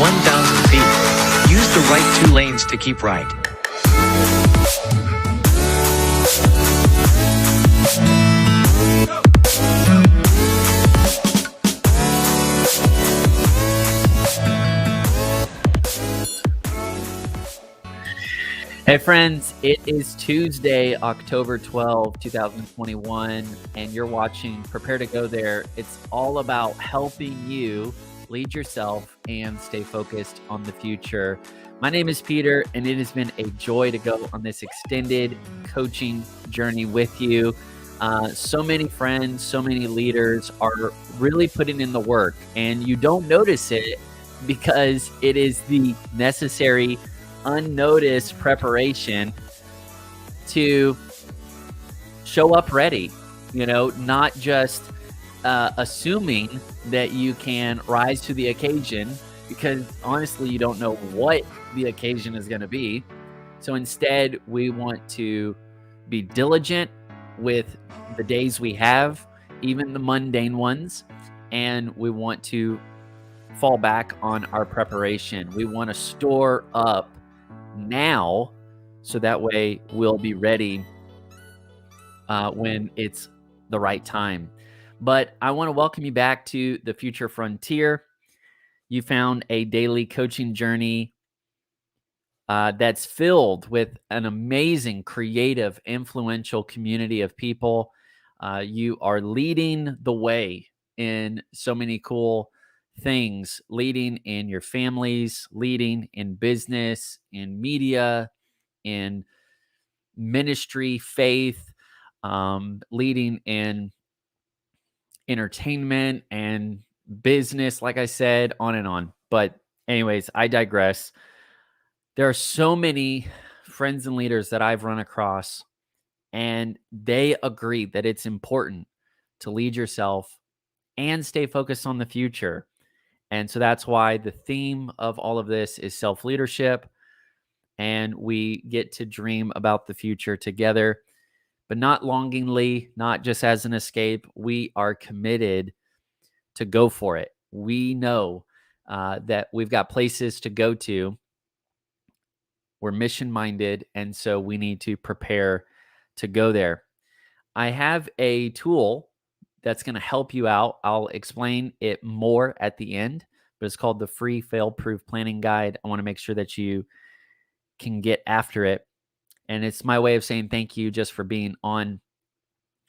run down the speed. Use the right 2 lanes to keep right. Hey friends, it is Tuesday, October 12, 2021, and you're watching Prepare to Go There. It's all about helping you lead yourself and stay focused on the future. My name is Peter, and it has been a joy to go on this extended coaching journey with you. So many friends, so many leaders are really putting in the work, and you don't notice it because it is the necessary unnoticed preparation to show up ready, not just assuming that you can rise to the occasion, because honestly, you don't know what the occasion is going to be. So instead, we want to be diligent with the days we have, even the mundane ones, and we want to fall back on our preparation. We want to store up now, so that way we'll be ready when it's the right time. But I want to welcome you back to the Future Frontier. You found a daily coaching journey that's filled with an amazing, creative, influential community of people. You are leading the way in so many cool things, leading in your families, leading in business, in media, in ministry, faith, leading in entertainment and business, like I said, on and on. But anyways, I digress. There are so many friends and leaders that I've run across, and they agree that it's important to lead yourself and stay focused on the future. And so that's why the theme of all of this is self-leadership, and we get to dream about the future together, but not longingly, not just as an escape. We are committed to go for it. We know that we've got places to go to. We're mission-minded, and so we need to prepare to go there. I have a tool that's going to help you out. I'll explain it more at the end, but it's called the Free Fail-Proof Planning Guide. I want to make sure that you can get after it. And it's my way of saying thank you just for being on.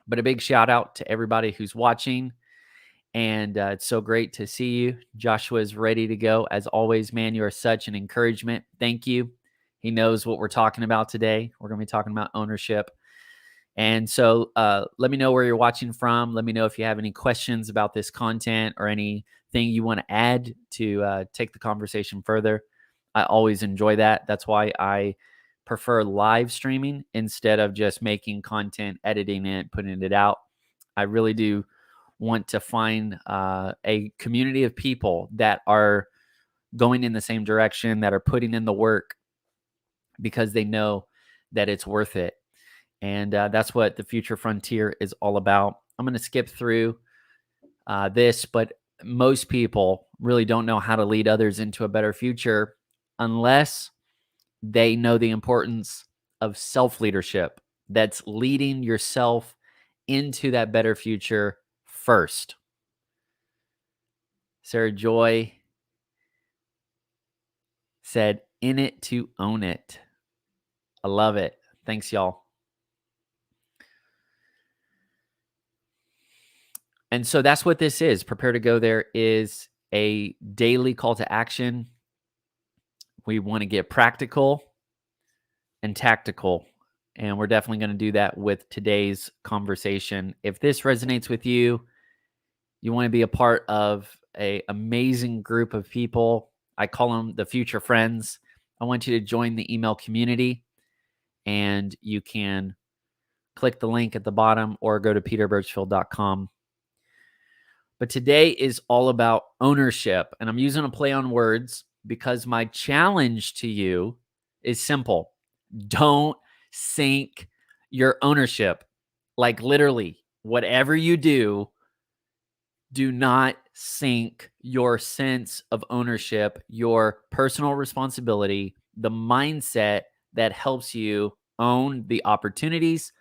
But a big shout out to everybody who's watching. And it's so great to see you. Joshua is ready to go. As always, man, you are such an encouragement. Thank you. He knows what we're talking about today. We're going to be talking about ownership. And so let me know where you're watching from. Let me know if you have any questions about this content or anything you want to add to take the conversation further. I always enjoy that. That's why I prefer live streaming instead of just making content, editing it, putting it out. I really do want to find a community of people that are going in the same direction, that are putting in the work because they know that it's worth it. And that's what the Future Frontier is all about. I'm going to skip through this, but most people really don't know how to lead others into a better future unless they know the importance of self-leadership. That's leading yourself into that better future first. Sarah Joy said, "In it to own it." I love it. Thanks, y'all. And so that's what this is. Prepare to Go There is a daily call to action. We want to get practical and tactical, and we're definitely going to do that with today's conversation. If this resonates with you, you want to be a part of an amazing group of people. I call them the future friends. I want you to join the email community, and you can click the link at the bottom or go to peterbirchfield.com. But today is all about ownership, and I'm using a play on words because my challenge to you is simple. Don't sink your ownership. Like literally, whatever you do, Do not sink your sense of ownership, your personal responsibility, the mindset that helps you own the opportunities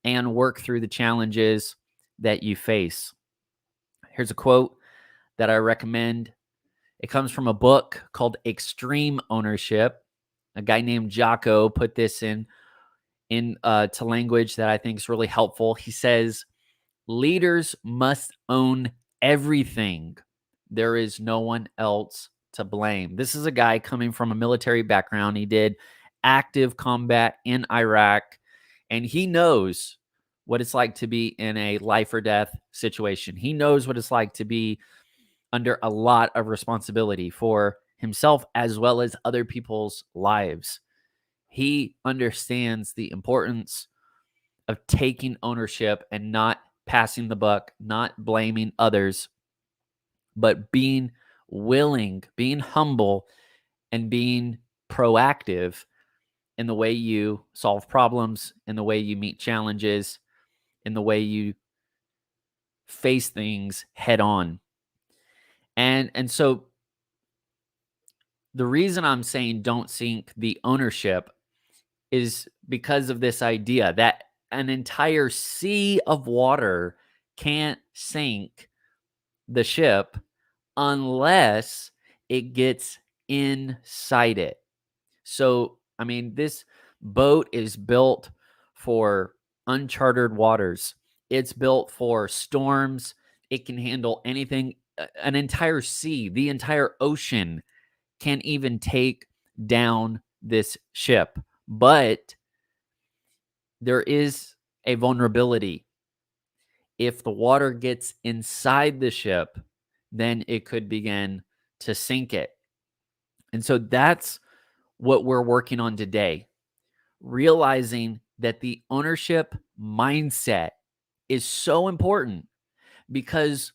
and work through the challenges that you face. Here's a quote that I recommend. It comes from a book called Extreme Ownership. A guy named Jocko put this in to language that I think is really helpful. He says, leaders must own everything. There is no one else to blame. This is a guy coming from a military background. He did active combat in Iraq, and he knows what it's like to be in a life or death situation. He knows what it's like to be under a lot of responsibility for himself as well as other people's lives. He understands the importance of taking ownership and not passing the buck, not blaming others, but being willing, being humble, and being proactive in the way you solve problems, in the way you meet challenges, in the way you face things head on. And so the reason I'm saying don't sink the ownership is because of this idea that an entire sea of water can't sink the ship unless it gets inside it. So, I mean, this boat is built for uncharted waters. It's built for storms. It can handle anything. An entire sea, the entire ocean can even take down this ship. But there is a vulnerability. If the water gets inside the ship, then it could begin to sink it. And so that's what we're working on today. Realizing that the ownership mindset is so important because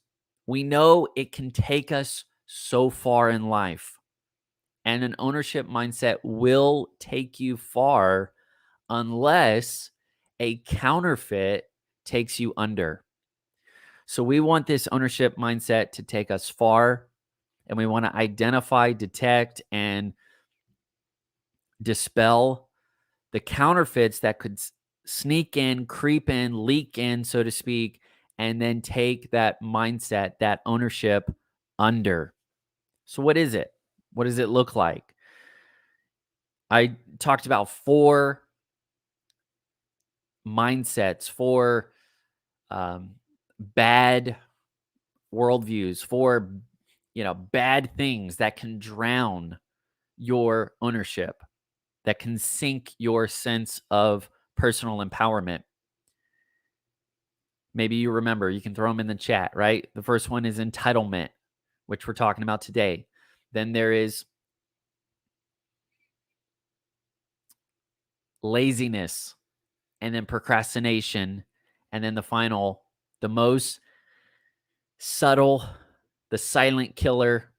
we know it can take us so far in life. And an ownership mindset will take you far unless a counterfeit takes you under. So we want this ownership mindset to take us far, and we want to identify, detect, and dispel the counterfeits that could sneak in, creep in, leak in, so to speak, and then take that mindset, that ownership under. So what is it? What does it look like? I talked about 4 mindsets, 4 bad worldviews, 4 bad things that can drown your ownership, that can sink your sense of personal empowerment. Maybe you remember, you can throw them in the chat, right? The first one is entitlement, which we're talking about today. Then there is laziness, and then procrastination, and then the final, the most subtle, the silent killer,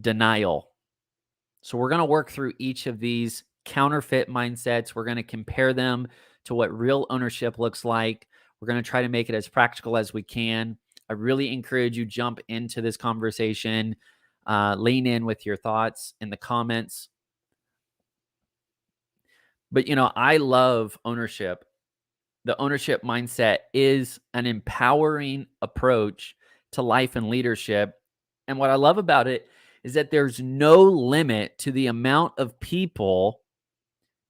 denial. So we're going to work through each of these counterfeit mindsets. We're going to compare them to what real ownership looks like. We're going to try to make it as practical as we can. I really encourage you jump into this conversation, lean in with your thoughts in the comments. But, I love ownership. The ownership mindset is an empowering approach to life and leadership. And what I love about it is that there's no limit to the amount of people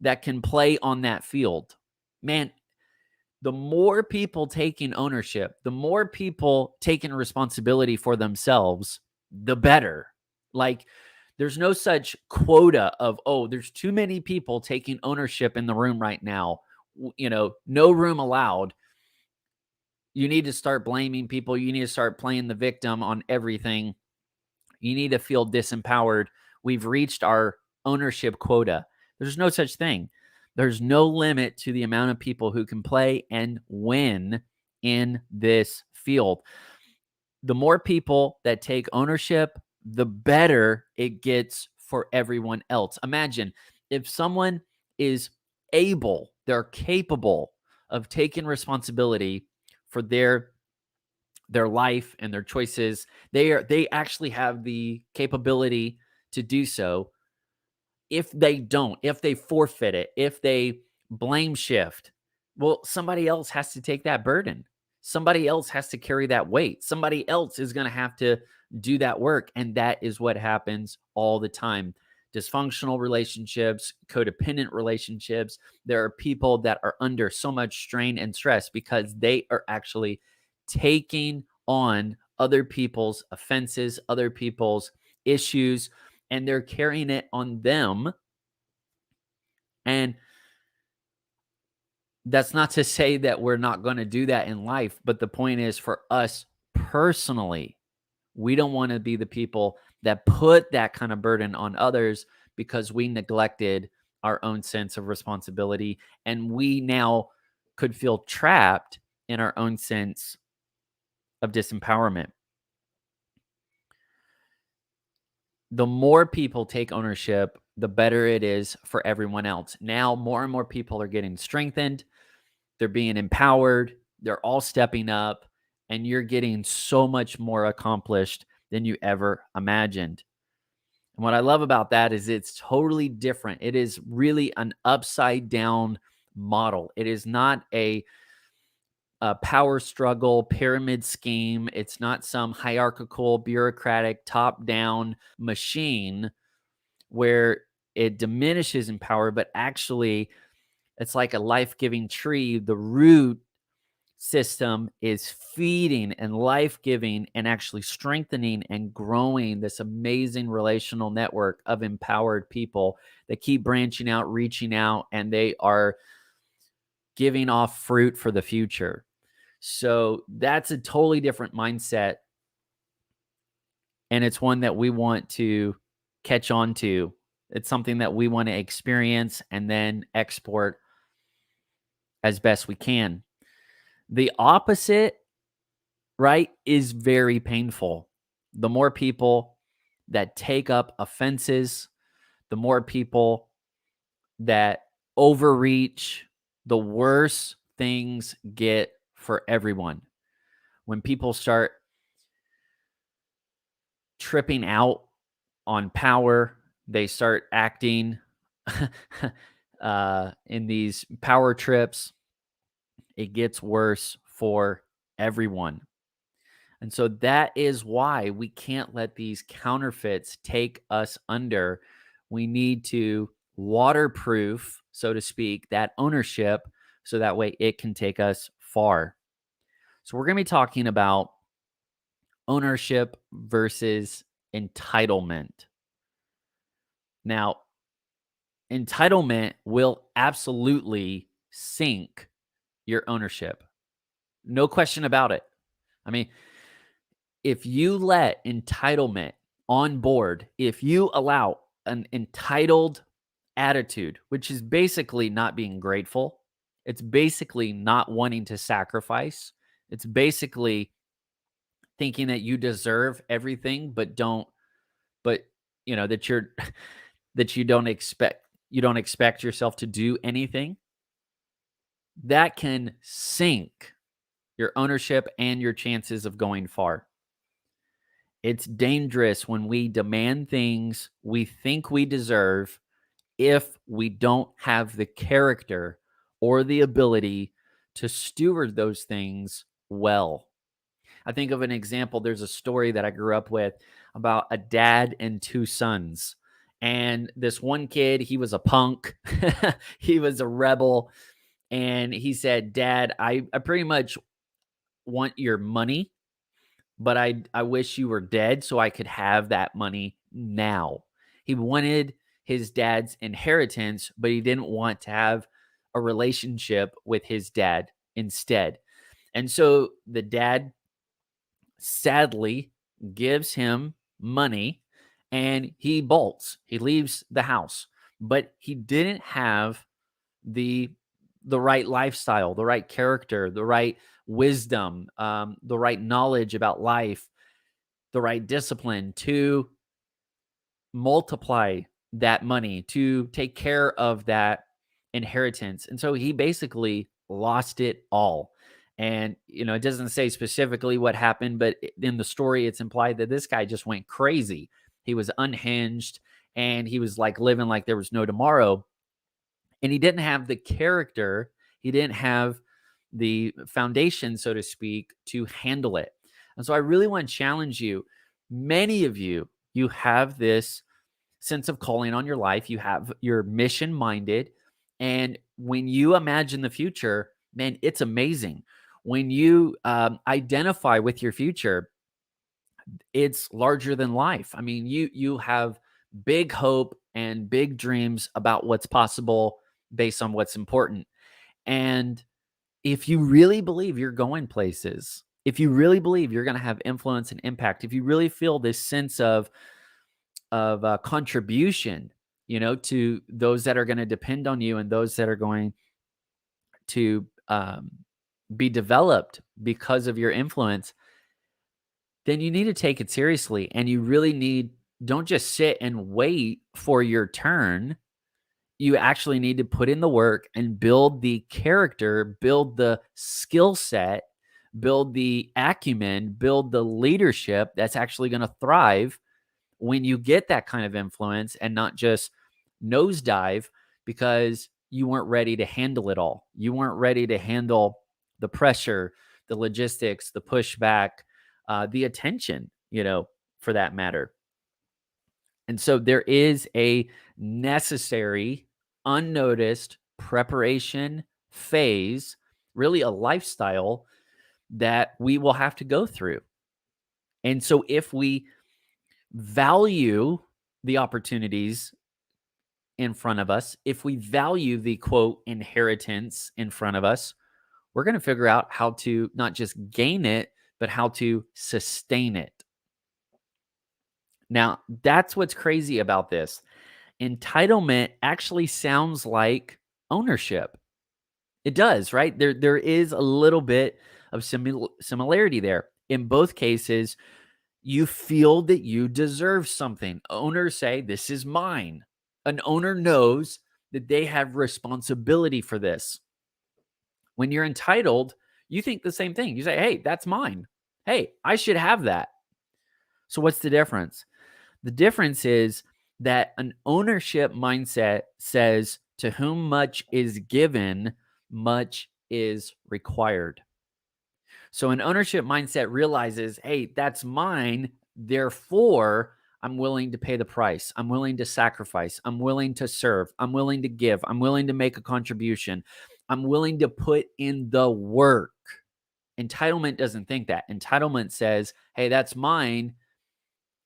that can play on that field. Man, the more people taking ownership, the more people taking responsibility for themselves, the better. Like, there's no such quota of, there's too many people taking ownership in the room right now. No room allowed. You need to start blaming people. You need to start playing the victim on everything. You need to feel disempowered. We've reached our ownership quota. There's no such thing. There's no limit to the amount of people who can play and win in this field. The more people that take ownership, the better it gets for everyone else. Imagine if someone is they're capable of taking responsibility for their their life and their choices. They actually have the capability to do so. If they don't, if they forfeit it, if they blame shift, well, somebody else has to take that burden. Somebody else has to carry that weight. Somebody else is going to have to do that work. And that is what happens all the time. Dysfunctional relationships, codependent relationships. There are people that are under so much strain and stress because they are actually taking on other people's offenses, other people's issues, and they're carrying it on them. And that's not to say that we're not going to do that in life, but the point is for us personally, we don't want to be the people that put that kind of burden on others because we neglected our own sense of responsibility, and we now could feel trapped in our own sense of disempowerment. The more people take ownership, the better it is for everyone else. Now, more and more people are getting strengthened. They're being empowered. They're all stepping up, and you're getting so much more accomplished than you ever imagined. And what I love about that is it's totally different. It is really an upside down model. It is not a power struggle, pyramid scheme. It's not some hierarchical, bureaucratic, top down machine where it diminishes in power, but actually it's like a life-giving tree. The root system is feeding and life-giving and actually strengthening and growing this amazing relational network of empowered people that keep branching out, reaching out, and they are giving off fruit for the future. So that's a totally different mindset. And it's one that we want to catch on to. It's something that we want to experience and then export as best we can. The opposite, right, is very painful. The more people that take up offenses, the more people that overreach, the worse things get for everyone. When people start tripping out on power, they start acting in these power trips. It gets worse for everyone. And so that is why we can't let these counterfeits take us under. We need to waterproof, so to speak, that ownership so that way it can take us far. So we're going to be talking about ownership versus entitlement. Now, entitlement will absolutely sink your ownership. No question about it. I mean, if you let entitlement on board, if you allow an entitled attitude, which is basically not being grateful, it's basically not wanting to sacrifice, it's basically thinking that you deserve everything but that you're that you don't expect yourself to do anything, that can sink your ownership and your chances of going far. It's dangerous when we demand things we think we deserve if we don't have the character or the ability to steward those things well. I think of an example. There's a story that I grew up with about a dad and two sons. And this one kid, he was a punk, he was a rebel. And he said, "Dad, I pretty much want your money, but I wish you were dead so I could have that money now." He wanted his dad's inheritance, but he didn't want to have a relationship with his dad instead. And so the dad sadly gives him money and he bolts. He leaves the house, but he didn't have the right lifestyle, the right character, the right wisdom, the right knowledge about life, the right discipline to multiply that money, to take care of that inheritance. And so he basically lost it all. And, it doesn't say specifically what happened, but in the story, it's implied that this guy just went crazy. He was unhinged and he was like living like there was no tomorrow. And he didn't have the character, he didn't have the foundation, so to speak, to handle it. And so I really want to challenge you. Many of you, you have this sense of calling on your life. You have you're mission minded. And when you imagine the future, man, it's amazing. When you identify with your future, it's larger than life. I mean, you have big hope and big dreams about what's possible based on what's important. And if you really believe you're going places, if you really believe you're going to have influence and impact, if you really feel this sense of contribution, to those that are going to depend on you and those that are going to be developed because of your influence, then you need to take it seriously. And you really don't just sit and wait for your turn. You actually need to put in the work and build the character, build the skill set, build the acumen, build the leadership that's actually going to thrive when you get that kind of influence and not just nosedive because you weren't ready to handle it all. You weren't ready to handle the pressure, the logistics, the pushback, the attention, for that matter. And so there is a necessary, unnoticed preparation phase, really a lifestyle that we will have to go through. And so if we value the opportunities in front of us, if we value the quote inheritance in front of us, we're going to figure out how to not just gain it, but how to sustain it. Now, that's what's crazy about this. Entitlement actually sounds like ownership. It does, right? There is a little bit of similarity there. In both cases, you feel that you deserve something. Owners say, "This is mine." An owner knows that they have responsibility for this. When you're entitled, you think the same thing. You say, "Hey, that's mine. Hey, I should have that." So what's the difference? The difference is that an ownership mindset says, "To whom much is given, much is required." So an ownership mindset realizes, "Hey, that's mine. Therefore, I'm willing to pay the price. I'm willing to sacrifice. I'm willing to serve. I'm willing to give. I'm willing to make a contribution. I'm willing to put in the work." Entitlement doesn't think that. Entitlement says, "Hey, that's mine,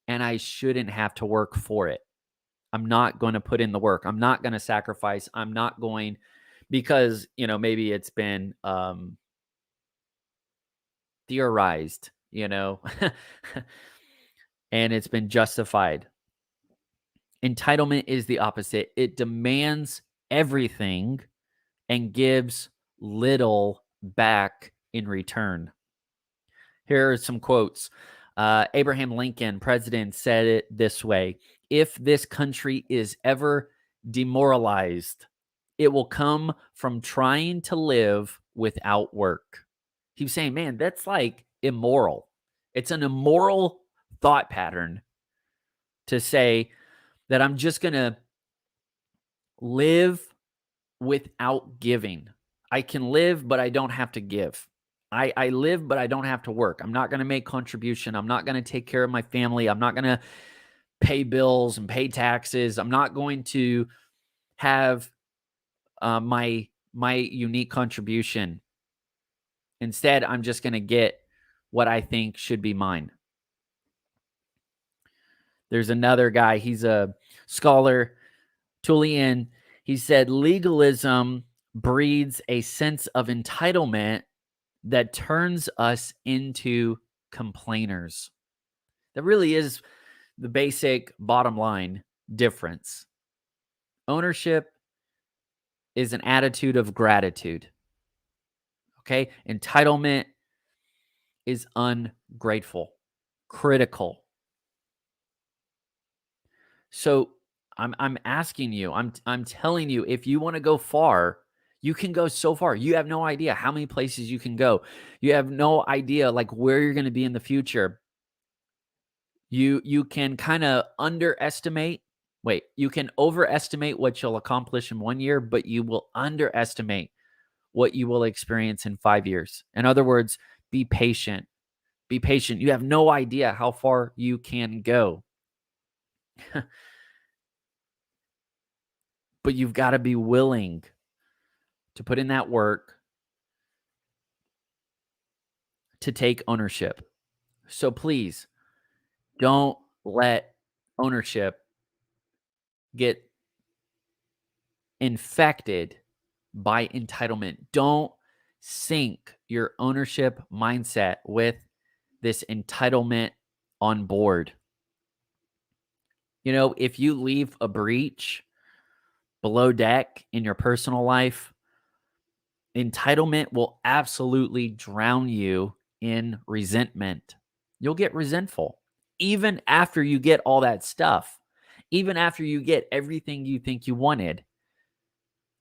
and I shouldn't have to work for it. I'm not going to put in the work. I'm not going to sacrifice. I'm not going," because, maybe it's been theorized, and it's been justified. Entitlement is the opposite. It demands everything and gives little back in return. Here are some quotes. Abraham Lincoln, president, said it this way: "If this country is ever demoralized, it will come from trying to live without work." He was saying, man, that's like immoral. It's an immoral thought pattern to say that I'm just going to live without giving. I can live, but I don't have to give. I live, but I don't have to work. I'm not going to make contribution. I'm not going to take care of my family. I'm not going to pay bills and pay taxes. I'm not going to have my unique contribution. Instead, I'm just going to get what I think should be mine. There's another guy, he's a scholar, Tullian. He said, "Legalism breeds a sense of entitlement that turns us into complainers." That really is the basic bottom line difference. Ownership is an attitude of gratitude. Okay? Entitlement is ungrateful, critical. So I'm asking you, I'm telling you, if you want to go far, You can go so far. You have no idea how many places you can go. You have no idea like where you're going to be in the future. You can kind of you can overestimate what you'll accomplish in 1 year, but you will underestimate what you will experience in 5 years. In other words, be patient. Be patient. You have no idea how far you can go. But you've got to be willing to put in that work to take ownership. So please don't let ownership get infected by entitlement. Don't sync your ownership mindset with this entitlement on board. You know, if you leave a breach below deck in your personal life, entitlement will absolutely drown you in resentment. You'll get resentful even after you get all that stuff, even after you get everything you think you wanted.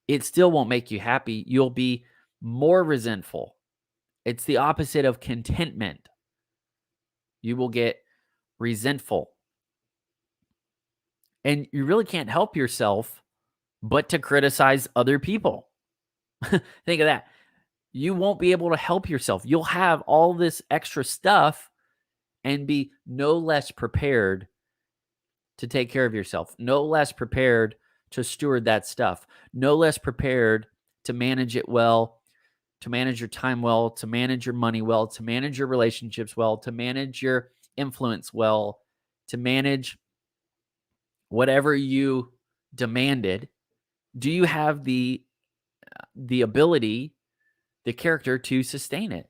It still won't make you happy. You'll be more resentful. It's the opposite of contentment. You will get resentful. And you really can't help yourself but to criticize other people. Think of that. You won't be able to help yourself. You'll have all this extra stuff and be no less prepared to take care of yourself, no less prepared to steward that stuff, no less prepared to manage it well, to manage your time well, to manage your money well, to manage your relationships well, to manage your influence well, to manage whatever you demanded. Do you have the ability, the character to sustain it?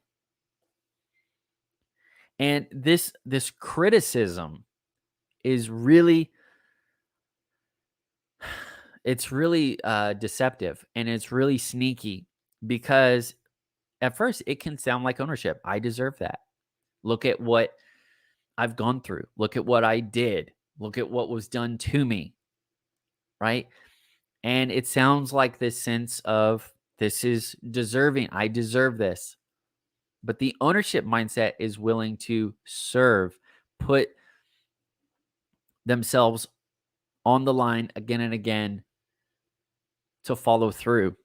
And this criticism is really, it's really deceptive, and it's really sneaky, because at first it can sound like ownership. I deserve that. Look at what I've gone through. Look at what I did. Look at what was done to me. Right? And it sounds like this sense of this is deserving. I deserve this. But the ownership mindset is willing to serve, put themselves on the line again and again to follow through.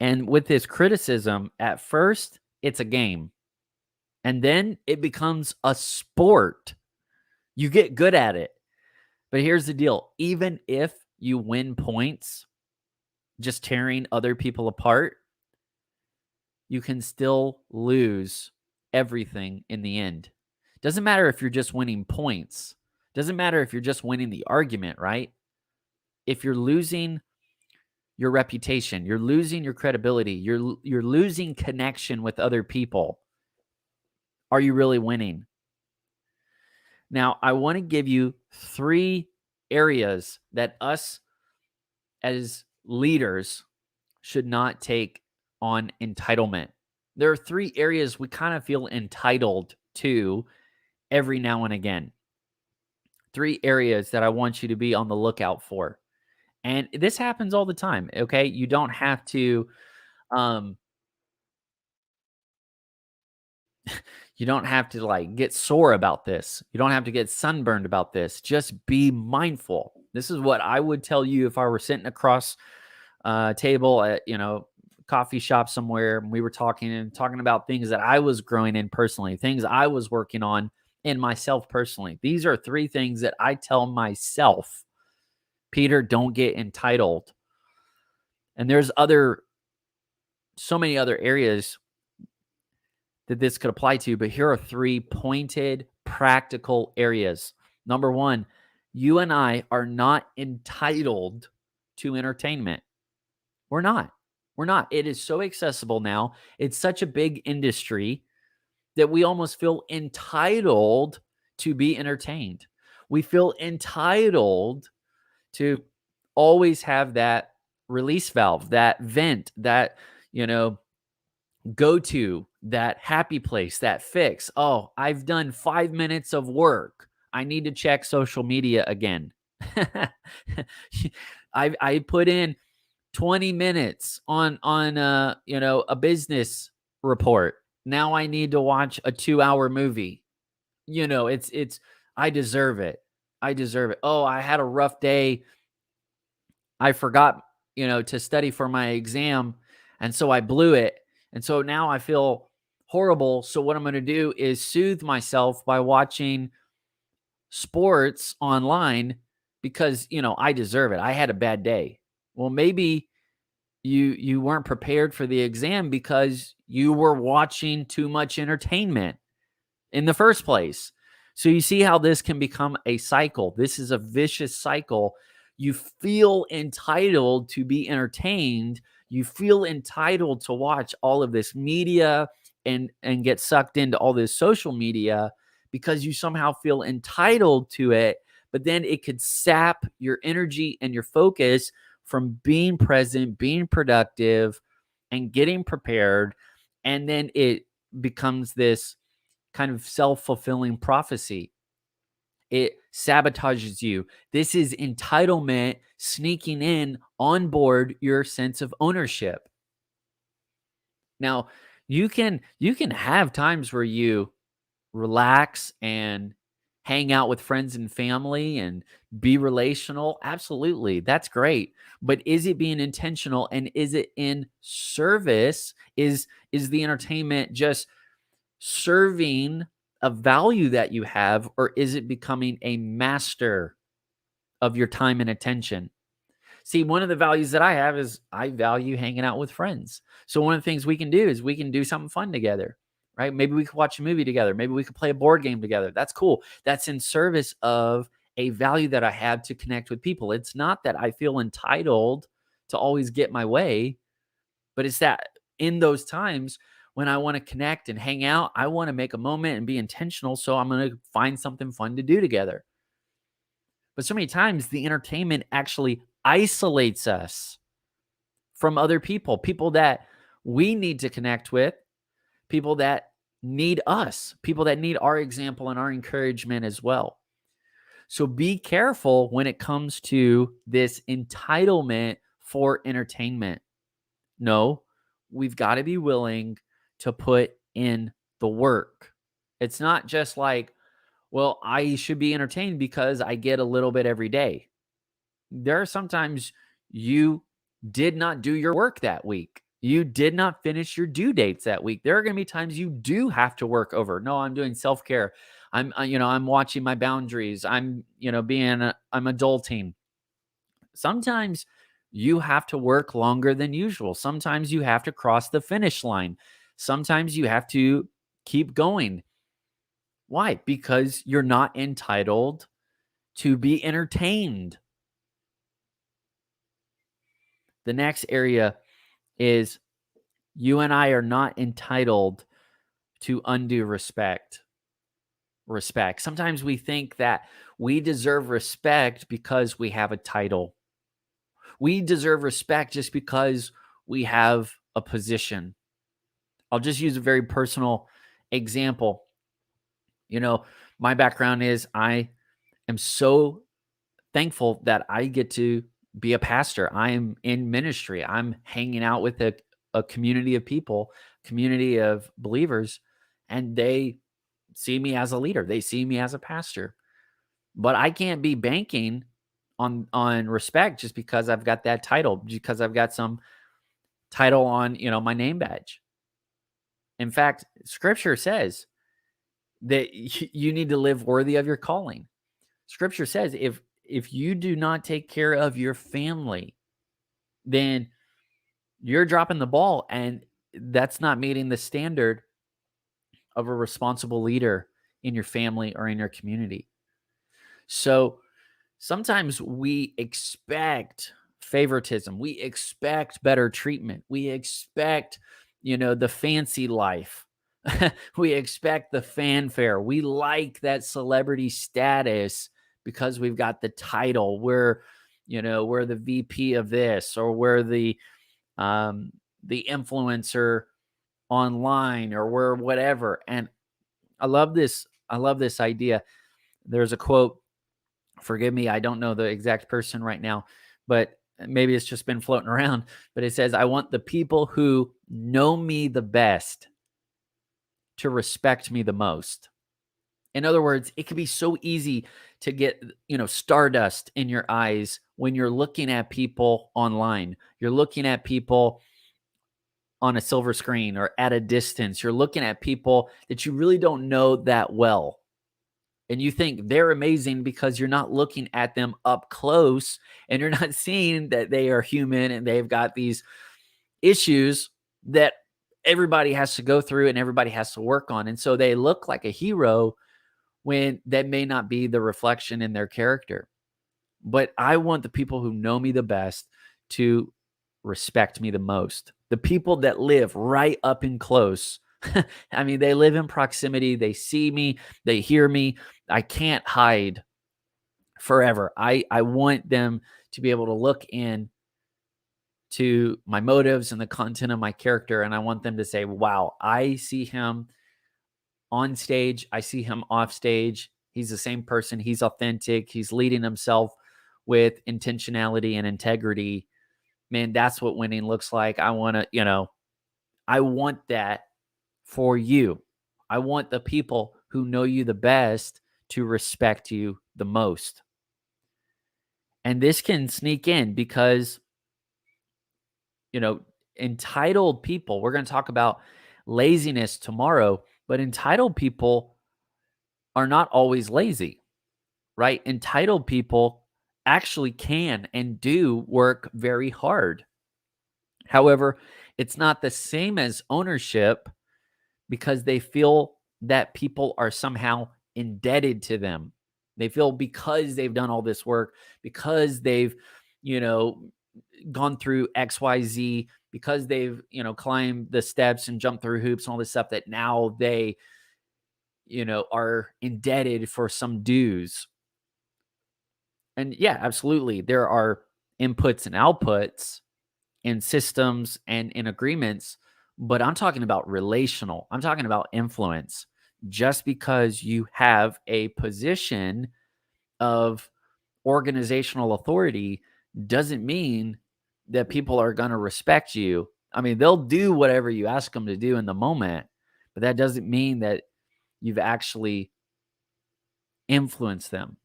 And with this criticism, at first, it's a game. And then it becomes a sport. You get good at it. But here's the deal. Even if you win points just tearing other people apart, you can still lose everything in the end. Doesn't matter if you're just winning points. Doesn't matter if you're just winning the argument, right? If you're losing your reputation, you're losing your credibility, you're losing connection with other people, are you really winning? Now, I want to give you 3 areas that us as leaders should not take on entitlement. There are 3 areas we kind of feel entitled to every now and again. 3 areas that I want you to be on the lookout for. And this happens all the time, okay? You don't have to like get sore about this. You don't have to get sunburned about this. Just be mindful. This is what I would tell you if I were sitting across a table at, coffee shop somewhere, and we were talking about things that I was growing in personally, things I was working on in myself personally. These are 3 things that I tell myself. Peter, don't get entitled. And there's so many other areas that this could apply to, but here are 3 pointed, practical areas. Number 1, you and I are not entitled to entertainment. We're not. It is so accessible now. It's such a big industry that we almost feel entitled to be entertained. We feel entitled to always have that release valve, that vent, that, go to, that happy place, that fix. Oh, I've done 5 minutes of work. I need to check social media again. I put in 20 minutes on a business report. Now I need to watch a 2-hour movie. It's I deserve it. I deserve it. Oh, I had a rough day. I forgot, to study for my exam, and so I blew it. And so now I feel horrible. So what I'm going to do is soothe myself by watching sports online because, I deserve it. I had a bad day. Well, maybe you weren't prepared for the exam because you were watching too much entertainment in the first place. So you see how this can become a cycle. This is a vicious cycle. You feel entitled to be entertained. You feel entitled to watch all of this media and get sucked into all this social media because you somehow feel entitled to it. But then it could sap your energy and your focus from being present, being productive, and getting prepared. And then it becomes this kind of self-fulfilling prophecy. It sabotages you. This is entitlement sneaking in on board your sense of ownership. Now, you can have times where you relax and hang out with friends and family and be relational. Absolutely. That's great. But is it being intentional and is it in service? Is the entertainment just serving a value that you have, or is it becoming a master of your time and attention? See, one of the values that I have is I value hanging out with friends. So one of the things we can do is we can do something fun together, right? Maybe we could watch a movie together. Maybe we could play a board game together. That's cool. That's in service of a value that I have to connect with people. It's not that I feel entitled to always get my way, but it's that in those times when I want to connect and hang out, I want to make a moment and be intentional. So I'm going to find something fun to do together. But so many times the entertainment actually isolates us from other people that we need to connect with, people that need us, people that need our example and our encouragement as well. So be careful when it comes to this entitlement for entertainment. No, we've got to be willing to put in the work. It's not just like, well, I should be entertained because I get a little bit every day. There are sometimes you did not do your work that week. You did not finish your due dates that week. There are going to be times you do have to work over. No, I'm doing self-care. I'm watching my boundaries. I'm adulting. Sometimes you have to work longer than usual. Sometimes you have to cross the finish line. Sometimes you have to keep going. Why? Because you're not entitled to be entertained. The next area is you and I are not entitled to undue respect. Sometimes we think that we deserve respect because we have a title. We deserve respect just because we have a position. I'll just use a very personal example. My background is I am so thankful that I get to be a pastor. I am in ministry. I'm hanging out with a community of people, community of believers, and they see me as a leader. They see me as a pastor. But I can't be banking on respect just because I've got that title, because I've got some title on, my name badge. In fact, scripture says that you need to live worthy of your calling. Scripture says if you do not take care of your family, then you're dropping the ball, and that's not meeting the standard of a responsible leader in your family or in your community. So sometimes we expect favoritism. We expect better treatment. We expect, the fancy life. We expect the fanfare. We like that celebrity status because we've got the title. We're the VP of this, or we're the influencer online, or we're whatever. And I love this. I love this idea. There's a quote. Forgive me, I don't know the exact person right now, but maybe it's just been floating around, but it says, I want the people who know me the best to respect me the most. In other words, it can be so easy to get, stardust in your eyes when you're looking at people online. You're looking at people on a silver screen or at a distance. You're looking at people that you really don't know that well. And you think they're amazing because you're not looking at them up close and you're not seeing that they are human and they've got these issues that everybody has to go through and everybody has to work on. And so they look like a hero when that may not be the reflection in their character. But I want the people who know me the best to respect me the most. The people that live right up and close. I mean, they live in proximity. They see me. They hear me. I can't hide forever. I want them to be able to look in to my motives and the content of my character. And I want them to say, wow, I see him on stage. I see him off stage. He's the same person. He's authentic. He's leading himself with intentionality and integrity. Man, that's what winning looks like. I want to, I want that for you. I want the people who know you the best to respect you the most. And this can sneak in because, entitled people, we're going to talk about laziness tomorrow, but entitled people are not always lazy, right? Entitled people actually can and do work very hard. However, it's not the same as ownership because they feel that people are somehow indebted to them. They feel because they've done all this work, because they've, gone through XYZ, because they've, climbed the steps and jumped through hoops and all this stuff, that now they, are indebted for some dues. And yeah, absolutely. There are inputs and outputs in systems and in agreements, but I'm talking about relational. I'm talking about influence. Just because you have a position of organizational authority doesn't mean that people are going to respect you. I mean, they'll do whatever you ask them to do in the moment, but that doesn't mean that you've actually influenced them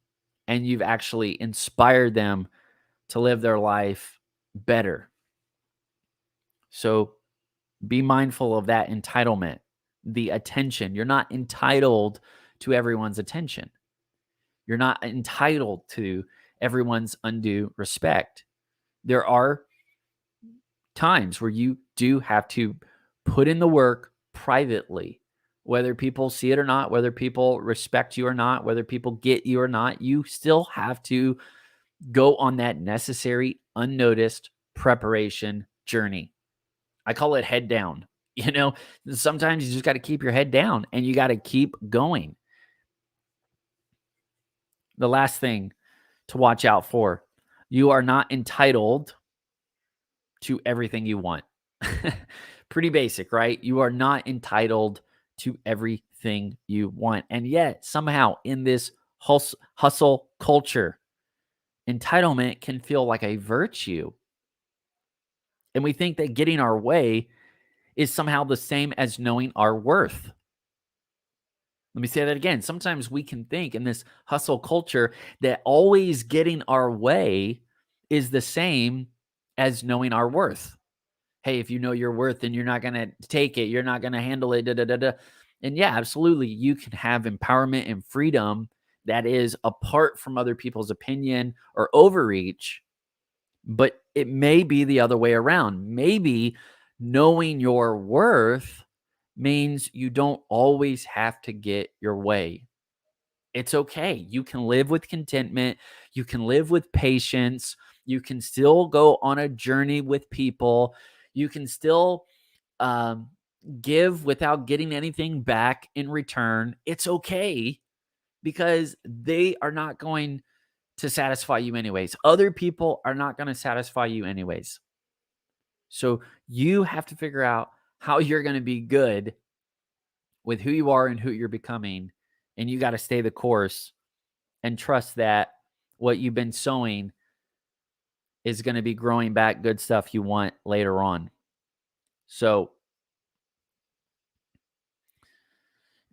and you've actually inspired them to live their life better. So be mindful of that entitlement, the attention. You're not entitled to everyone's attention. You're not entitled to everyone's undue respect. There are times where you do have to put in the work privately, whether people see it or not, whether people respect you or not, whether people get you or not. You still have to go on that necessary, unnoticed preparation journey. I call it head down. Sometimes you just got to keep your head down and you got to keep going. The last thing to watch out for, you are not entitled to everything you want. Pretty basic, right? You are not entitled to everything you want. And yet, somehow in this hustle culture, entitlement can feel like a virtue. And we think that getting our way is somehow the same as knowing our worth. Let me say that again. Sometimes we can think in this hustle culture that always getting our way is the same as knowing our worth. Hey, if you know your worth, then you're not going to take it. You're not going to handle it. Da, da, da, da. And yeah, absolutely. You can have empowerment and freedom that is apart from other people's opinion or overreach, but it may be the other way around. Maybe knowing your worth means you don't always have to get your way. It's okay. You can live with contentment. You can live with patience. You can still go on a journey with people. You can still um, give without getting anything back in return. It's okay because they are not going to satisfy you anyways. Other people are not going to satisfy you anyways. So you have to figure out how you're going to be good with who you are and who you're becoming. And you got to stay the course and trust that what you've been sowing is going to be growing back good stuff you want later on. So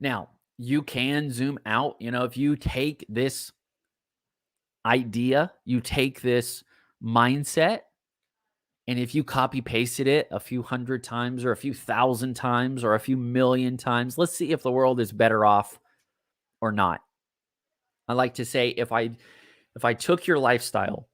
now you can zoom out. If you take this idea, you take this mindset, and if you copy pasted it a few hundred times or a few thousand times or a few million times, let's see if the world is better off or not. I like to say if I took your lifestyle,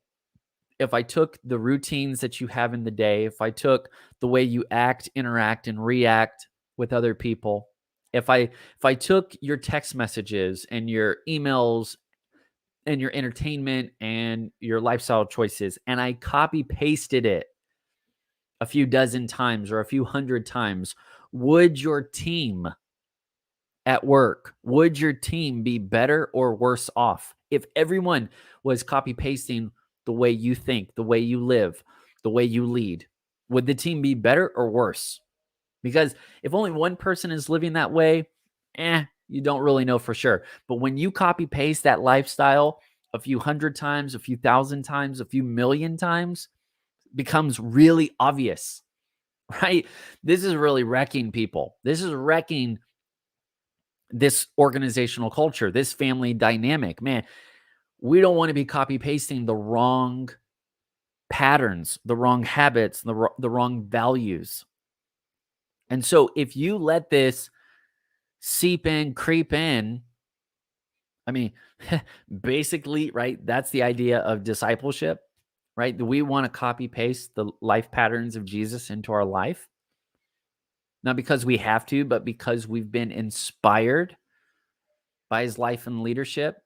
if I took the routines that you have in the day, if I took the way you act, interact, and react with other people, if I took your text messages and your emails and your entertainment and your lifestyle choices, and I copy pasted it a few dozen times or a few hundred times, would your team at work, would your team be better or worse off if everyone was copy pasting the way you think, the way you live, the way you lead? Would the team be better or worse? Because if only one person is living that way, you don't really know for sure. But when you copy paste that lifestyle a few hundred times, a few thousand times, a few million times, becomes really obvious, right? This is really wrecking people. This is wrecking this organizational culture, this family dynamic. Man, we don't want to be copy pasting the wrong patterns, the wrong habits, the wrong values. And so if you let this seep in, creep in, I mean, basically, right? That's the idea of discipleship, right? Do we want to copy paste the life patterns of Jesus into our life? Not because we have to, but because we've been inspired by his life and leadership.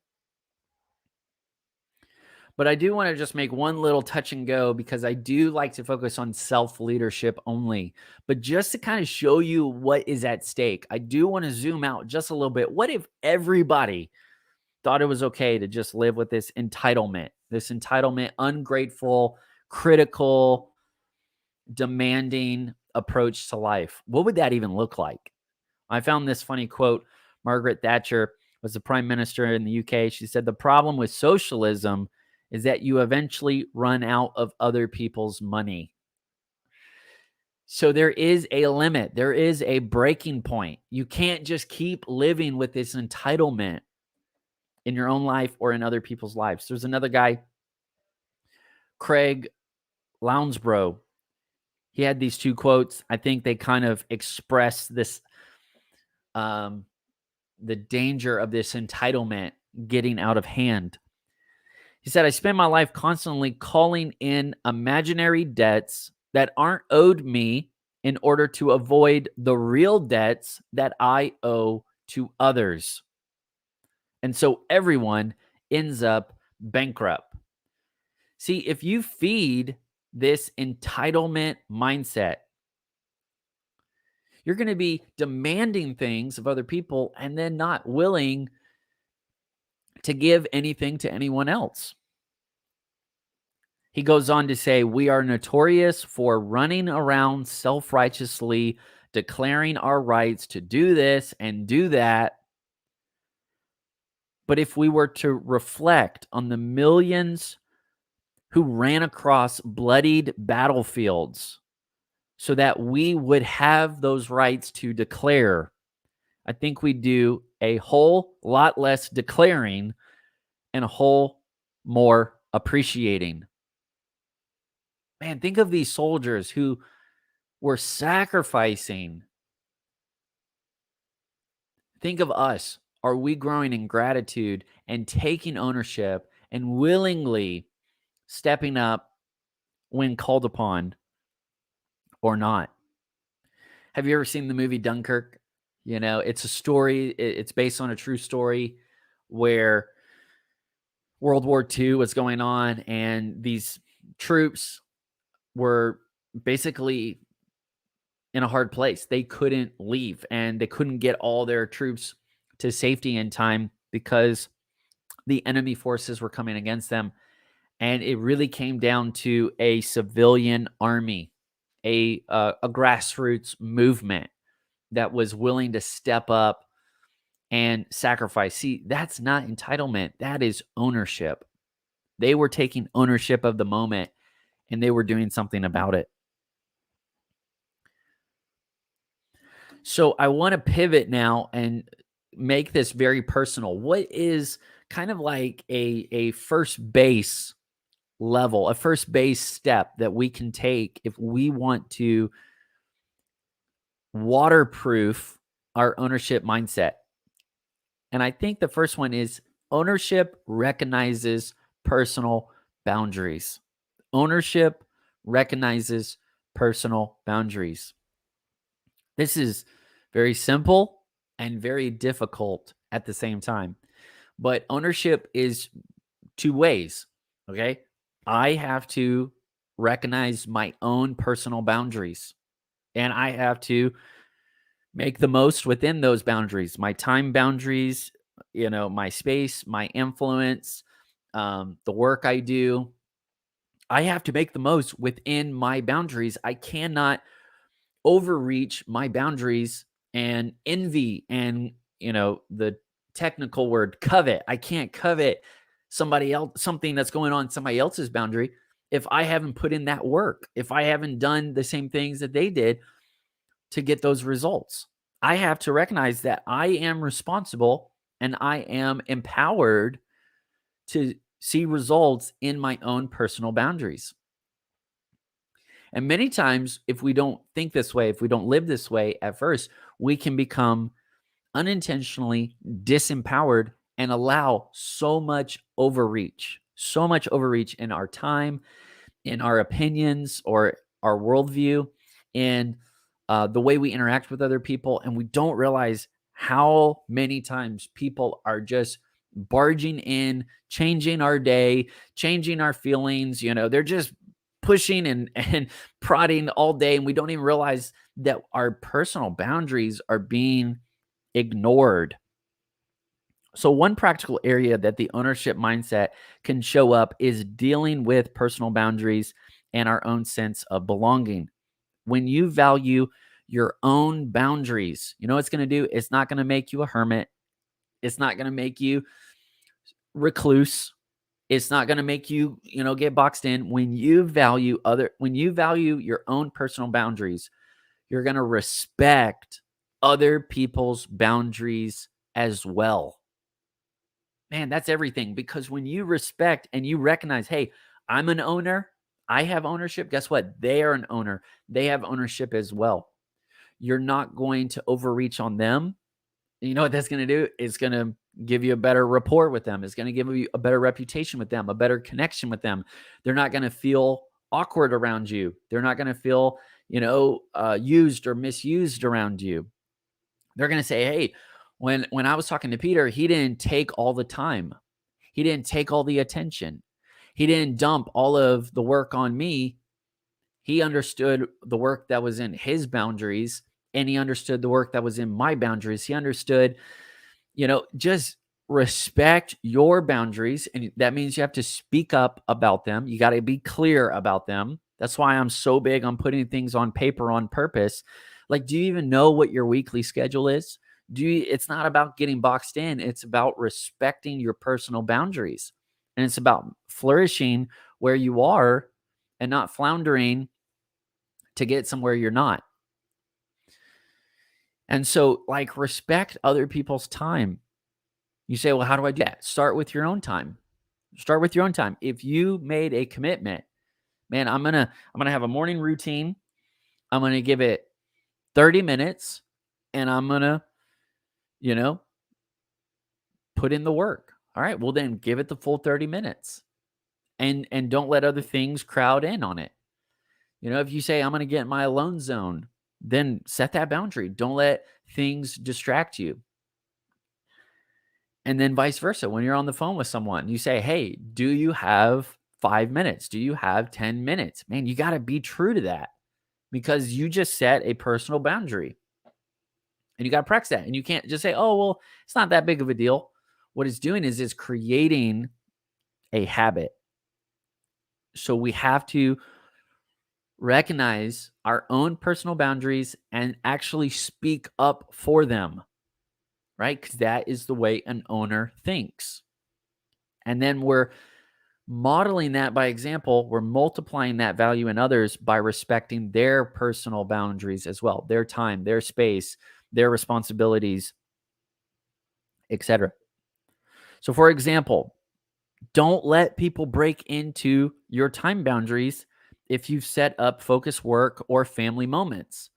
But I do want to just make one little touch and go because I do like to focus on self-leadership only. But just to kind of show you what is at stake, I do want to zoom out just a little bit. What if everybody thought it was okay to just live with this entitlement, ungrateful, critical, demanding approach to life? What would that even look like? I found this funny quote. Margaret Thatcher was the prime minister in the UK. She said, "The problem with socialism is that you eventually run out of other people's money." So there is a limit. There is a breaking point. You can't just keep living with this entitlement in your own life or in other people's lives. There's another guy, Craig Lounsbrough. He had these two quotes. I think they kind of express this, the danger of this entitlement getting out of hand. He said, "I spend my life constantly calling in imaginary debts that aren't owed me in order to avoid the real debts that I owe to others. And so everyone ends up bankrupt." See, if you feed this entitlement mindset, you're going to be demanding things of other people and then not willing to give anything to anyone else. He goes on to say, "We are notorious for running around self-righteously, declaring our rights to do this and do that. But if we were to reflect on the millions who ran across bloodied battlefields so that we would have those rights to declare, I think we do a whole lot less declaring and a whole more appreciating." Man, think of these soldiers who were sacrificing. Think of us. Are we growing in gratitude and taking ownership and willingly stepping up when called upon or not? Have you ever seen the movie Dunkirk? It's a story, it's based on a true story where World War II was going on and these troops were basically in a hard place. They couldn't leave and they couldn't get all their troops to safety in time because the enemy forces were coming against them. And it really came down to a civilian army, a grassroots movement that was willing to step up and sacrifice. See, that's not entitlement. That is ownership. They were taking ownership of the moment and they were doing something about it. So I want to pivot now and make this very personal. What is kind of like a first base level, a first base step that we can take if we want to waterproof our ownership mindset? And I think the first one is ownership recognizes personal boundaries. Ownership recognizes personal boundaries. This is very simple and very difficult at the same time. But ownership is two ways. Okay. I have to recognize my own personal boundaries, and I have to make the most within those boundaries, my time boundaries, my space, my influence, the work I do. I have to make the most within my boundaries. I cannot overreach my boundaries and envy and, the technical word covet. I can't covet somebody else, something that's going on somebody else's boundary, if I haven't put in that work, if I haven't done the same things that they did to get those results. I have to recognize that I am responsible and I am empowered to see results in my own personal boundaries. And many times, if we don't think this way, if we don't live this way at first, we can become unintentionally disempowered and allow so much overreach in our time, in our opinions, or our worldview, in the way we interact with other people. And we don't realize how many times people are just barging in, changing our day, changing our feelings. They're just pushing and prodding all day. And we don't even realize that our personal boundaries are being ignored. So, one practical area that the ownership mindset can show up is dealing with personal boundaries and our own sense of belonging. When you value your own boundaries, you know what it's going to do? It's not going to make you a hermit. It's not going to make you recluse. It's not going to make you, get boxed in. When you value your own personal boundaries, you're going to respect other people's boundaries as well. Man, that's everything, because when you respect and you recognize, hey, I'm an owner, I have ownership. Guess what? They are an owner. They have ownership as well. You're not going to overreach on them. You know what that's going to do? It's going to give you a better rapport with them. It's going to give you a better reputation with them, a better connection with them. They're not going to feel awkward around you. They're not going to feel, used or misused around you. They're going to say, hey, when I was talking to Peter, he didn't take all the time. He didn't take all the attention. He didn't dump all of the work on me. He understood the work that was in his boundaries, and he understood the work that was in my boundaries. He understood, just respect your boundaries. And that means you have to speak up about them. You got to be clear about them. That's why I'm so big on putting things on paper on purpose. Like, do you even know what your weekly schedule is? It's not about getting boxed in. It's about respecting your personal boundaries. And it's about flourishing where you are and not floundering to get somewhere you're not. And so, respect other people's time. You say, well, how do I do that? Start with your own time. Start with your own time. If you made a commitment, man, I'm gonna have a morning routine. I'm gonna give it 30 minutes, and I'm gonna, put in the work. All right, well then give it the full 30 minutes. And don't let other things crowd in on it. If you say I'm going to get in my alone zone, then set that boundary. Don't let things distract you. And then vice versa. When you're on the phone with someone, you say, hey, do you have 5 minutes? Do you have 10 minutes? Man, you got to be true to that, because you just set a personal boundary. And you got to practice that. And you can't just say, oh, well, it's not that big of a deal. What it's doing is it's creating a habit. So we have to recognize our own personal boundaries and actually speak up for them, right? Because that is the way an owner thinks. And then we're Modeling that by example, we're multiplying that value in others by respecting their personal boundaries as well, their time, their space, their responsibilities, etc. So, for example, don't let people break into your time boundaries if you've set up focus work or family moments.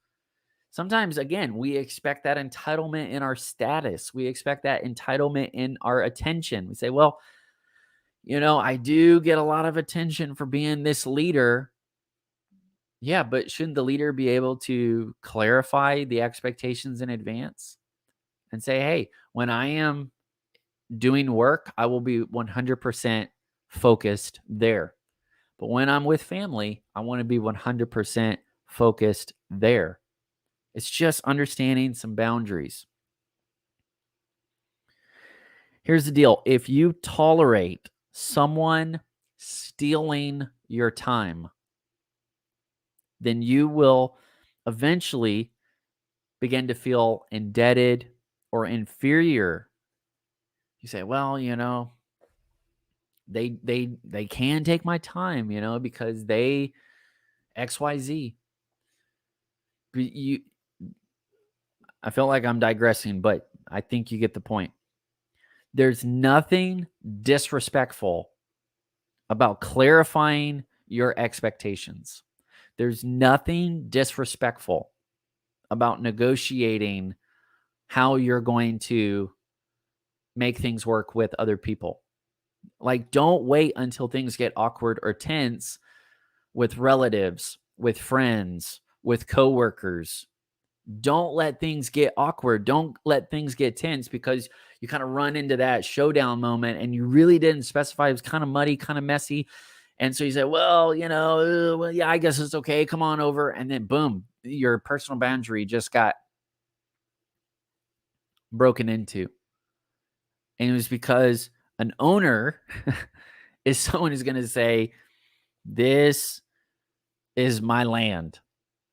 Sometimes, again, we expect that entitlement in our status. We expect that entitlement in our attention. We say, well, I do get a lot of attention for being this leader. Yeah, but shouldn't the leader be able to clarify the expectations in advance and say, hey, when I am doing work, I will be 100% focused there. But when I'm with family, I want to be 100% focused there. It's just understanding some boundaries. Here's the deal. If you tolerate someone stealing your time, then you will eventually begin to feel indebted or inferior. You say, well, they can take my time, because they XYZ. But I feel like I'm digressing, but I think you get the point. There's nothing disrespectful about clarifying your expectations. There's nothing disrespectful about negotiating how you're going to make things work with other people. Like, don't wait until things get awkward or tense with relatives, with friends, with coworkers. Don't let things get awkward. Don't let things get tense because you kind of run into that showdown moment and you really didn't specify. It was kind of muddy, kind of messy. And so you say, well, yeah, I guess it's okay. Come on over. And then boom, your personal boundary just got broken into. And it was because an owner is someone who's going to say, this is my land.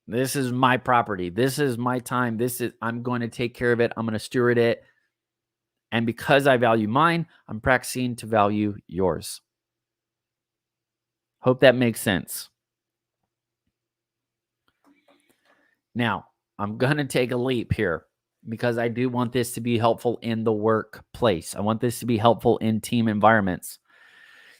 This is my property. This is my time. I'm going to take care of it. I'm going to steward it. And because I value mine, I'm practicing to value yours. Hope that makes sense. Now, I'm going to take a leap here because I do want this to be helpful in the workplace. I want this to be helpful in team environments.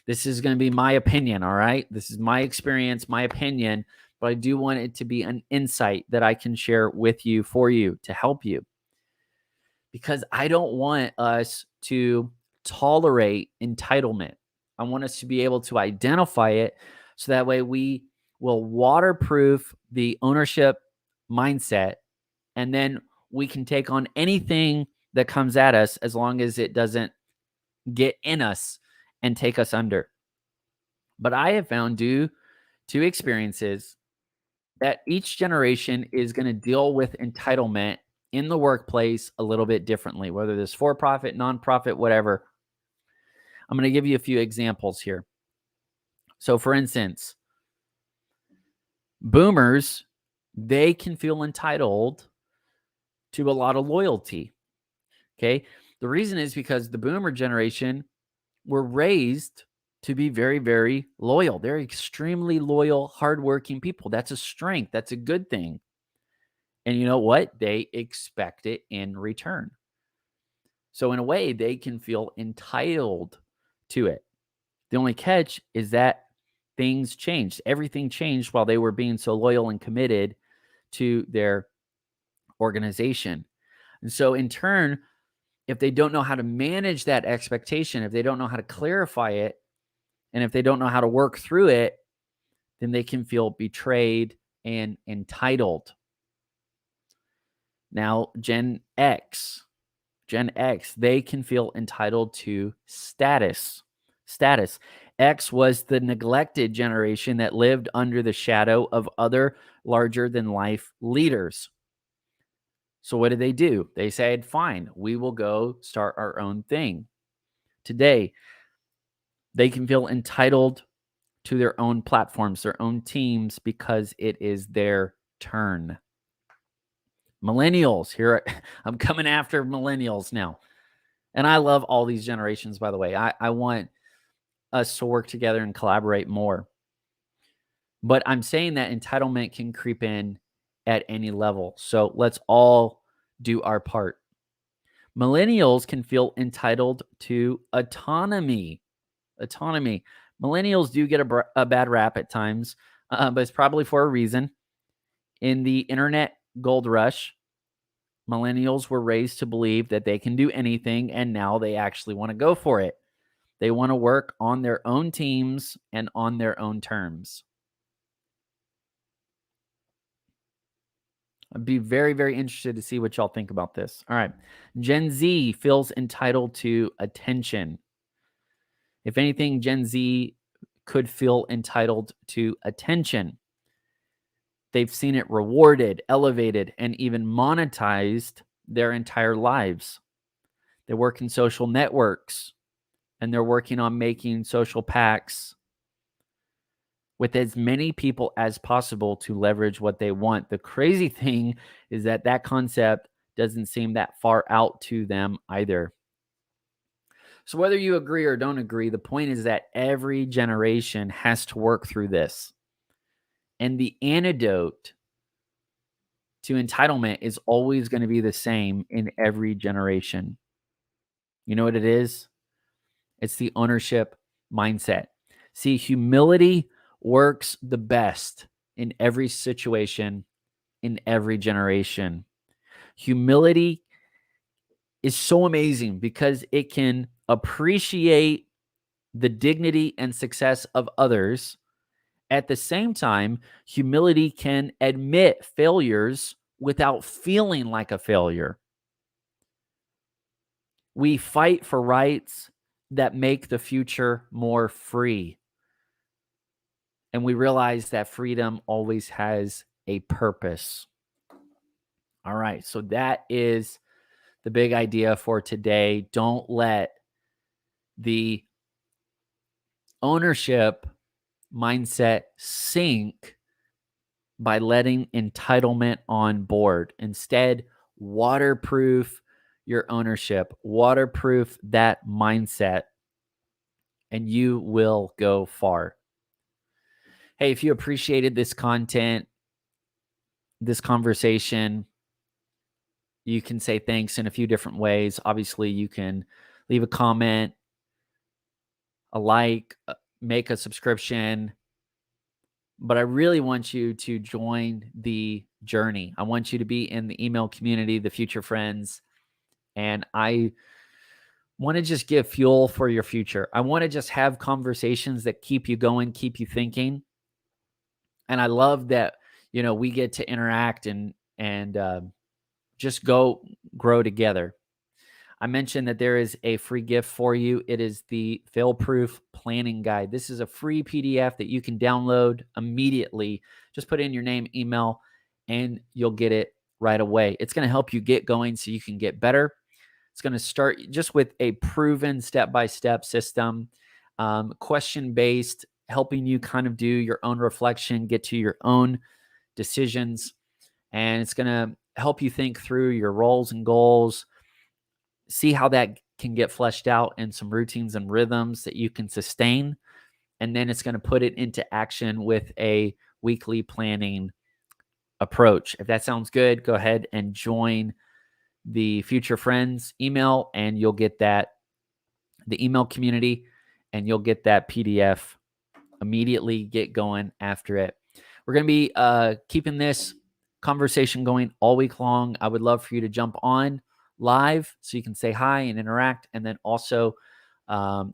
This is going to be my opinion, all right? This is my experience, my opinion, but I do want it to be an insight that I can share with you, for you, to help you. Because I don't want us to tolerate entitlement. I want us to be able to identify it so that way we will waterproof the ownership mindset, and then we can take on anything that comes at us as long as it doesn't get in us and take us under. But I have found, due to experiences, that each generation is going to deal with entitlement in the workplace a little bit differently, whether it's for-profit, nonprofit, whatever. I'm going to give you a few examples here. So, for instance, boomers, they can feel entitled to a lot of loyalty. Okay. The reason is because the boomer generation were raised to be very, very loyal. They're extremely loyal, hardworking people. That's a strength. That's a good thing. And you know what? They expect it in return. So in a way, they can feel entitled to it. The only catch is that things changed. Everything changed while they were being so loyal and committed to their organization. And so in turn, if they don't know how to manage that expectation, if they don't know how to clarify it, and if they don't know how to work through it, then they can feel betrayed and entitled. Now, Gen X, they can feel entitled to status. X was the neglected generation that lived under the shadow of other larger than life leaders. So what did they do? They said, fine, we will go start our own thing. Today, they can feel entitled to their own platforms, their own teams, because it is their turn. Millennials, here I'm coming after millennials now. And I love all these generations, by the way. I want us to work together and collaborate more. But I'm saying that entitlement can creep in at any level. So let's all do our part. Millennials can feel entitled to autonomy. Autonomy. Millennials do get a bad rap at times, but it's probably for a reason. In the internet gold rush, millennials were raised to believe that they can do anything, and now they actually want to go for it. They want to work on their own teams and on their own terms. I'd be very, very interested to see what y'all think about this. All right. Gen Z feels entitled to attention. If anything, Gen Z could feel entitled to attention. They've seen it rewarded, elevated, and even monetized their entire lives. They work in social networks, and they're working on making social pacts with as many people as possible to leverage what they want. The crazy thing is that that concept doesn't seem that far out to them either. So whether you agree or don't agree, the point is that every generation has to work through this. And the antidote to entitlement is always going to be the same in every generation. You know what it is? It's the ownership mindset. See, humility works the best in every situation, in every generation. Humility is so amazing because it can appreciate the dignity and success of others. At the same time, humility can admit failures without feeling like a failure. We fight for rights that make the future more free. And we realize that freedom always has a purpose. All right, so that is the big idea for today. Don't let the ownership mindset sink by letting entitlement on board. Instead, waterproof your ownership, waterproof that mindset, and you will go far. Hey, if you appreciated this content, this conversation, you can say thanks in a few different ways. Obviously, you can leave a comment, a like, make a subscription. But I really want you to join the journey. I want you to be in the email community, the future friends. And I want to just give fuel for your future. I want to just have conversations that keep you going, keep you thinking. And I love that, we get to interact and just grow together. I mentioned that there is a free gift for you. It is the Fail-Proof Planning Guide. This is a free PDF that you can download immediately. Just put in your name, email, and you'll get it right away. It's going to help you get going so you can get better. It's going to start just with a proven step-by-step system, question-based, helping you kind of do your own reflection, get to your own decisions. And it's going to help you think through your roles and goals, see how that can get fleshed out in some routines and rhythms that you can sustain. And then it's going to put it into action with a weekly planning approach. If that sounds good, go ahead and join the Future Friends email, and you'll get the email community, and you'll get that PDF immediately. Get going after it. We're going to be keeping this conversation going all week long. I would love for you to jump on live so you can say hi and interact. And then also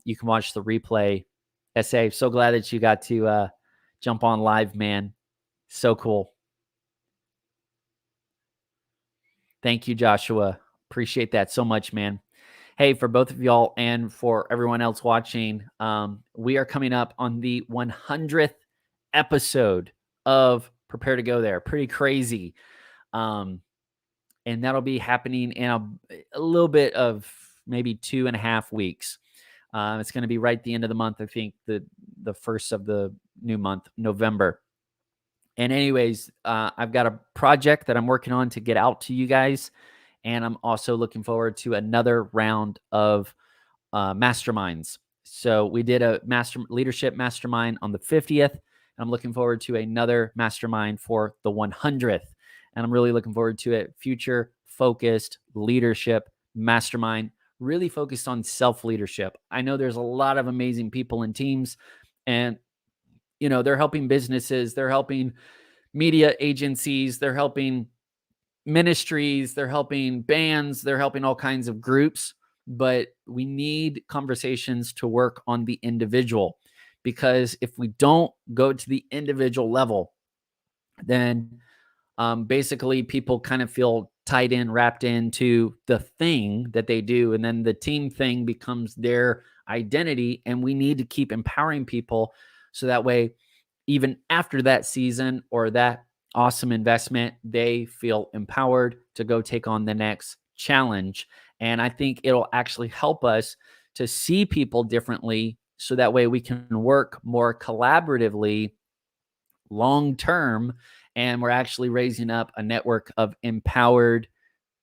you can watch the replay. SA, so glad that you got to jump on live, man. So cool. Thank you, Joshua. Appreciate that so much, man. Hey, for both of y'all and for everyone else watching, we are coming up on the 100th episode of Prepare to Go There. Pretty crazy. And that'll be happening in a little bit of maybe 2.5 weeks. It's going to be right at the end of the month. I think the first of the new month, November. And anyways, I've got a project that I'm working on to get out to you guys. And I'm also looking forward to another round of masterminds. So we did a leadership mastermind on the 50th. I'm looking forward to another mastermind for the 100th. And I'm really looking forward to it. Future focused leadership mastermind, really focused on self-leadership. I know there's a lot of amazing people in teams, and they're helping businesses, they're helping media agencies, they're helping ministries, they're helping bands, they're helping all kinds of groups. But we need conversations to work on the individual, because if we don't go to the individual level, then basically people kind of feel tied in, wrapped into the thing that they do. And then the team thing becomes their identity. And we need to keep empowering people so that way, even after that season or that awesome investment, they feel empowered to go take on the next challenge. And I think it'll actually help us to see people differently so that way we can work more collaboratively long term, and we're actually raising up a network of empowered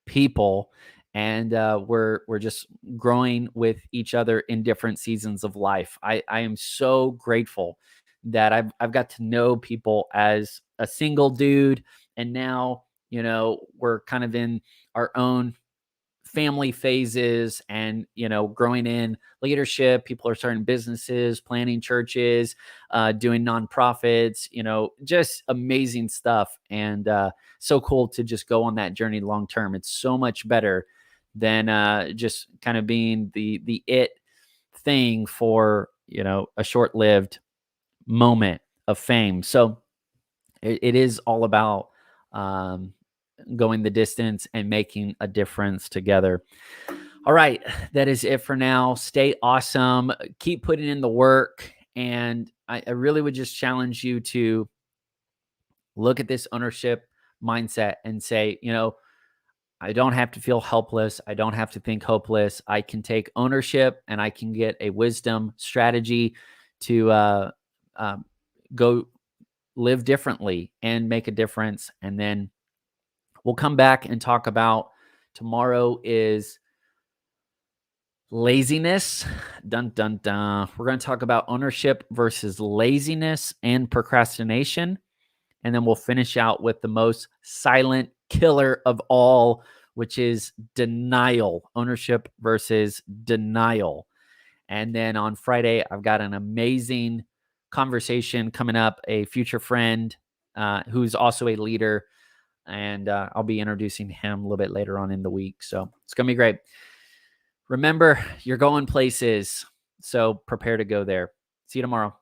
people, and we're just growing with each other in different seasons of life. I am so grateful that I've got to know people as a single dude, and now we're kind of in our own family phases, and growing in leadership. People are starting businesses, planning churches, doing nonprofits, just amazing stuff. And so cool to just go on that journey long term. It's so much better than just kind of being the it thing for a short-lived moment of fame. So it is all about going the distance and making a difference together. All right, that is it for now. Stay awesome. Keep putting in the work. And I really would just challenge you to look at this ownership mindset and say, I don't have to feel helpless. I don't have to think hopeless. I can take ownership, and I can get a wisdom strategy to go live differently and make a difference. And then we'll come back and talk about tomorrow is laziness. Dun, dun, dun. We're going to talk about ownership versus laziness and procrastination. And then we'll finish out with the most silent killer of all, which is denial. Ownership versus denial. And then on Friday, I've got an amazing conversation coming up, a future friend who's also a leader. And I'll be introducing him a little bit later on in the week. So it's going to be great. Remember, you're going places, so prepare to go there. See you tomorrow.